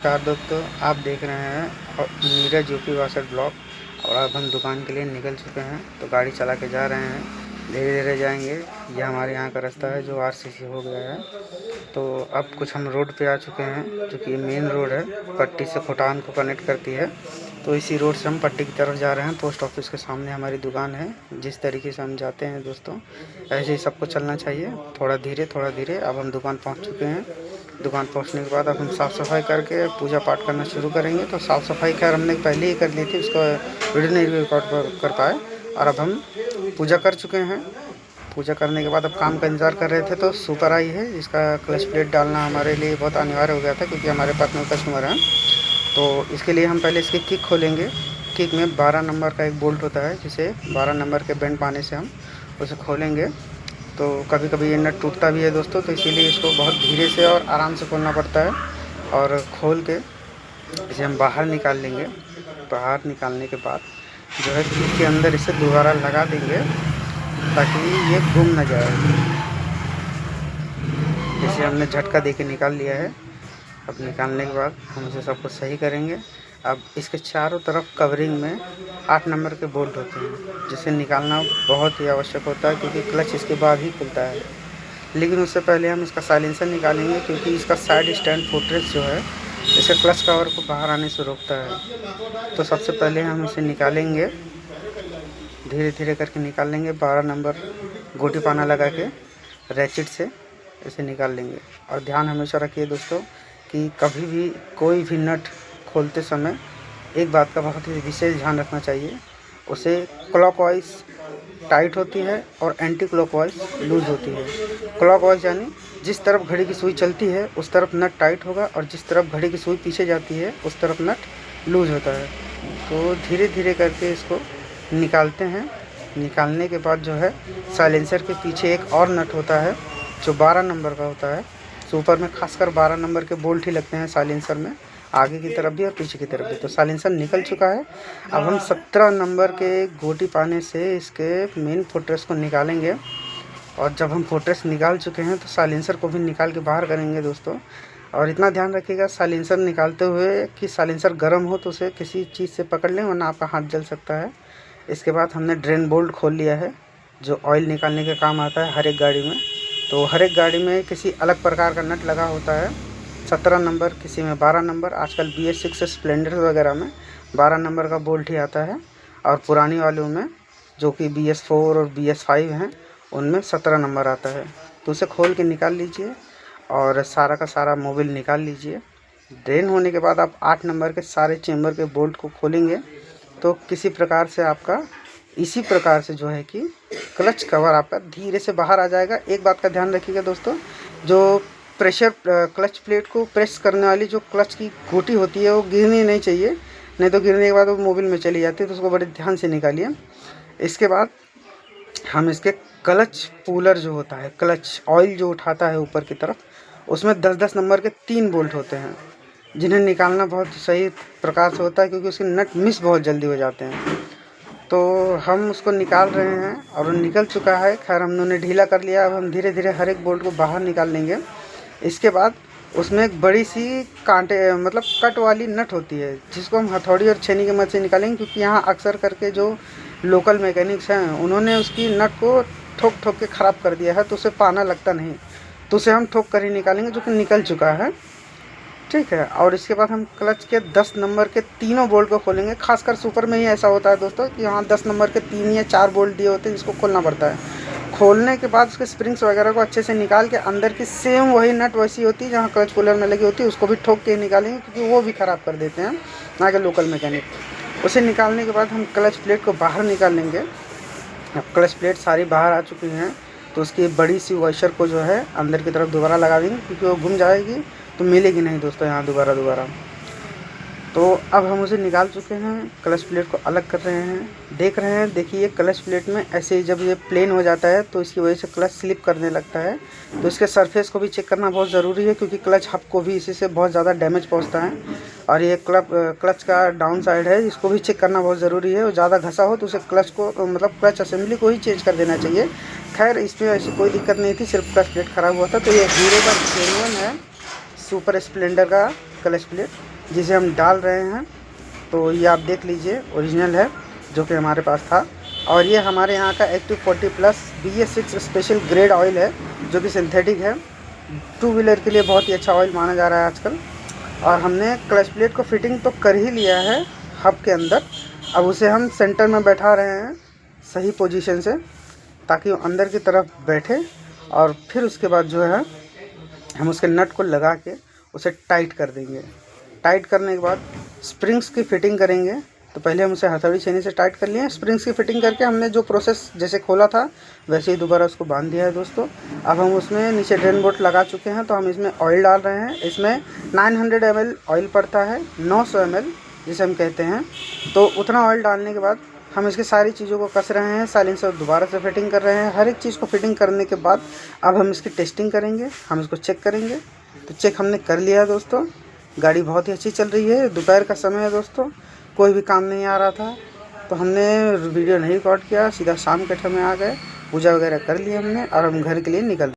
नमस्कार दोस्तों, आप देख रहे हैं नीरज यूपी वासर ब्लॉग। और अब हम दुकान के लिए निकल चुके हैं, तो गाड़ी चला के जा रहे हैं। धीरे धीरे जाएंगे। यह हमारे यहाँ का रास्ता है जो आरसीसी हो गया है। तो अब कुछ हम रोड पे आ चुके हैं, जो कि मेन रोड है, पट्टी से खोटान को कनेक्ट करती है। तो इसी रोड से हम पट्टी की तरफ जा रहे हैं। पोस्ट ऑफिस के सामने हमारी दुकान है। जिस तरीके से हम जाते हैं दोस्तों, ऐसे ही सबको चलना चाहिए, थोड़ा धीरे। अब हम दुकान पहुँच चुके हैं। दुकान पहुंचने के बाद अब हम साफ़ सफाई करके पूजा पाठ करना शुरू करेंगे। तो साफ़ सफाई खैर हमने पहले ही कर ली थी, उसका वीडियो नहीं रिकॉर्ड कर पाए। और अब हम पूजा कर चुके हैं। पूजा करने के बाद अब काम का इंतज़ार कर रहे थे, तो सुपर आई है, जिसका क्लच प्लेट डालना हमारे लिए बहुत अनिवार्य हो गया था, क्योंकि हमारे पास में कस्टमर हैं। तो इसके लिए हम पहले इसकी किक खोलेंगे। किक में 12 नंबर का एक बोल्ट होता है, जिसे 12 नंबर के बेंड पाने से हम उसे खोलेंगे। तो कभी कभी ये नट टूटता भी है दोस्तों, तो इसीलिए इसको बहुत धीरे से और आराम से खोलना पड़ता है। और खोल के इसे हम बाहर निकाल लेंगे। बाहर निकालने के बाद जो है किक के अंदर इसे दोबारा लगा देंगे, ताकि ये गुम न जाए। इसे हमने झटका दे के निकाल लिया है। अब निकालने के बाद हम इसे सब कुछ सही करेंगे। अब इसके चारों तरफ कवरिंग में 8 नंबर के बोल्ट होते हैं, जिसे निकालना बहुत ही आवश्यक होता है, क्योंकि क्लच इसके बाद ही खुलता है। लेकिन उससे पहले हम इसका साइलेंसर निकालेंगे, क्योंकि इसका साइड स्टैंड फुटरेस्ट जो है, इसे क्लच कवर को बाहर आने से रोकता है। तो सबसे पहले हम इसे निकालेंगे, धीरे धीरे करके निकाल लेंगे। 12 नंबर गोटी पाना लगा के रैचिट से इसे निकाल लेंगे। और ध्यान हमेशा रखिए दोस्तों, कि कभी भी कोई भी नट खोलते समय एक बात का बहुत ही विशेष ध्यान रखना चाहिए। उसे क्लॉकवाइज टाइट होती है और एंटी क्लॉकवाइज लूज़ होती है। क्लॉकवाइज यानी जिस तरफ घड़ी की सुई चलती है उस तरफ नट टाइट होगा, और जिस तरफ घड़ी की सुई पीछे जाती है उस तरफ नट लूज़ होता है। तो धीरे धीरे करके इसको निकालते हैं। निकालने के बाद जो है, साइलेंसर के पीछे एक और नट होता है जो 12 नंबर का होता है। सुपर में खासकर 12 नंबर के बोल्ट ही लगते हैं साइलेंसर में, आगे की तरफ भी और पीछे की तरफ भी। तो साइलेंसर निकल चुका है। अब हम 17 नंबर के गोटी पाने से इसके मेन फुटरेस्ट को निकालेंगे। और जब हम फुटरेस्ट निकाल चुके हैं, तो साइलेंसर को भी निकाल के बाहर करेंगे दोस्तों। और इतना ध्यान रखिएगा साइलेंसर निकालते हुए, कि साइलेंसर गर्म हो तो उसे किसी चीज़ से पकड़ लें, वरना आपका हाथ जल सकता है। इसके बाद हमने ड्रेन बोल्ट खोल लिया है, जो ऑयल निकालने के काम आता है हर एक गाड़ी में। तो हर एक गाड़ी में किसी अलग प्रकार का नट लगा होता है। 17 नंबर, किसी में 12 नंबर। आजकल BS6 स्प्लेंडर वगैरह में 12 नंबर का बोल्ट ही आता है। और पुरानी वालों में, जो कि BS4 और BS5 हैं, उनमें 17 नंबर आता है। तो उसे खोल के निकाल लीजिए और सारा का सारा मोबिल निकाल लीजिए। ड्रेन होने के बाद आप 8 नंबर के सारे चेम्बर के बोल्ट को खोलेंगे, तो किसी प्रकार से आपका इसी प्रकार से जो है कि क्लच कवर आपका धीरे से बाहर आ जाएगा। एक बात का ध्यान रखिएगा दोस्तों, जो प्रेशर क्लच प्लेट को प्रेस करने वाली जो क्लच की गोटी होती है, वो गिरनी नहीं चाहिए, नहीं तो गिरने के बाद वो मोबिल में चली जाती है। तो उसको बड़े ध्यान से निकालिए। इसके बाद हम इसके क्लच पुलर जो होता है, क्लच ऑयल जो उठाता है ऊपर की तरफ, उसमें 10-10 नंबर के 3 बोल्ट होते हैं, जिन्हें निकालना बहुत सही प्रकार से होता है, क्योंकि उसके नट मिस बहुत जल्दी हो जाते हैं। तो हम उसको निकाल रहे हैं और वो निकल चुका है। खैर हमने उन्हें ढीला कर लिया। अब हम धीरे धीरे हर एक बोल्ट को बाहर निकाल लेंगे। इसके बाद उसमें एक बड़ी सी कांटे मतलब कट वाली नट होती है, जिसको हम हथौड़ी और छेनी की मदद से निकालेंगे, क्योंकि यहाँ अक्सर करके जो लोकल मैकेनिक्स हैं, उन्होंने उसकी नट को ठोक ठोक के ख़राब कर दिया है, तो उसे पाना लगता नहीं। तो उसे हम ठोक कर ही निकालेंगे, जो कि निकल चुका है। ठीक है। और इसके बाद हम क्लच के 10 नंबर के तीनों बोल्ट को खोलेंगे। खासकर सुपर में ही ऐसा होता है दोस्तों, कि यहाँ 10 नंबर के 3 या 4 बोल्ट दिए होते हैं, जिसको खोलना पड़ता है। खोलने के बाद उसके स्प्रिंग्स वगैरह को अच्छे से निकाल के, अंदर की सेम वही नट वैसी होती है जहाँ क्लच पुलर में लगी होती है, उसको भी ठोक के निकालेंगे, क्योंकि वो भी ख़राब कर देते हैं ना के लोकल मैकेनिक। उसे निकालने के बाद हम क्लच प्लेट को बाहर निकाल लेंगे। अब क्लच प्लेट सारी बाहर आ चुकी हैं, तो उसकी बड़ी सी वॉशर को जो है अंदर की तरफ दोबारा लगा देंगे, क्योंकि वो घूम जाएगी तो मिलेगी नहीं दोस्तों यहाँ दोबारा। तो अब हम उसे निकाल चुके हैं। क्लच प्लेट को अलग कर रहे हैं। देख रहे हैं, देखिए क्लच प्लेट में ऐसे जब ये प्लेन हो जाता है, तो इसकी वजह से क्लच स्लिप करने लगता है। तो इसके सरफेस को भी चेक करना बहुत ज़रूरी है, क्योंकि क्लच हब को भी इसी से बहुत ज़्यादा डैमेज पहुंचता है। और ये क्लच का डाउन साइड है, इसको भी चेक करना बहुत ज़रूरी है। और ज़्यादा घसा हो तो उसे क्लच को मतलब क्लच असेंबली को ही चेंज कर देना चाहिए। खैर इसमें ऐसी कोई दिक्कत नहीं थी, सिर्फ क्लच प्लेट ख़राब हुआ था। तो ये हीरो का जेन्युइन है, सुपर स्प्लेंडर का क्लच प्लेट। जिसे हम डाल रहे हैं। तो ये आप देख लीजिए ओरिजिनल है जो कि हमारे पास था। और ये हमारे यहाँ का active 40+ BS6 special grade oil है जो कि सिंथेटिक है। 2 व्हीलर के लिए बहुत ही अच्छा ऑयल माना जा रहा है आजकल। और हमने क्लच प्लेट को फिटिंग तो कर ही लिया है हब के अंदर। अब उसे हम सेंटर में बैठा रहे हैं सही पोजीशन से, ताकि वो अंदर की तरफ बैठे। और फिर उसके बाद जो है हम उसके नट को लगा के उसे टाइट कर देंगे। टाइट करने के बाद स्प्रिंग्स की फ़िटिंग करेंगे। तो पहले हम उसे हथौड़ी छेनी से टाइट कर लिए। स्प्रिंग्स की फ़िटिंग करके हमने जो प्रोसेस जैसे खोला था वैसे ही दोबारा उसको बांध दिया है दोस्तों। अब हम उसमें नीचे ड्रेन बोल्ट लगा चुके हैं। तो हम इसमें ऑयल डाल रहे हैं। इसमें 900 ml ऑयल पड़ता है, 900 ml जिसे हम कहते हैं। तो उतना ऑयल डालने के बाद हम इसकी सारी चीज़ों को कस रहे हैं, साइलेंसर दोबारा से फिटिंग कर रहे हैं। हर एक चीज़ को फिटिंग करने के बाद अब हम इसकी टेस्टिंग करेंगे, हम इसको चेक करेंगे। तो चेक हमने कर लिया है दोस्तों। गाड़ी बहुत ही अच्छी चल रही है। दोपहर का समय है दोस्तों, कोई भी काम नहीं आ रहा था तो हमने वीडियो नहीं रिकॉर्ड किया, सीधा शाम के टाइम में आ गए, पूजा वगैरह कर ली हमने और हम घर के लिए निकल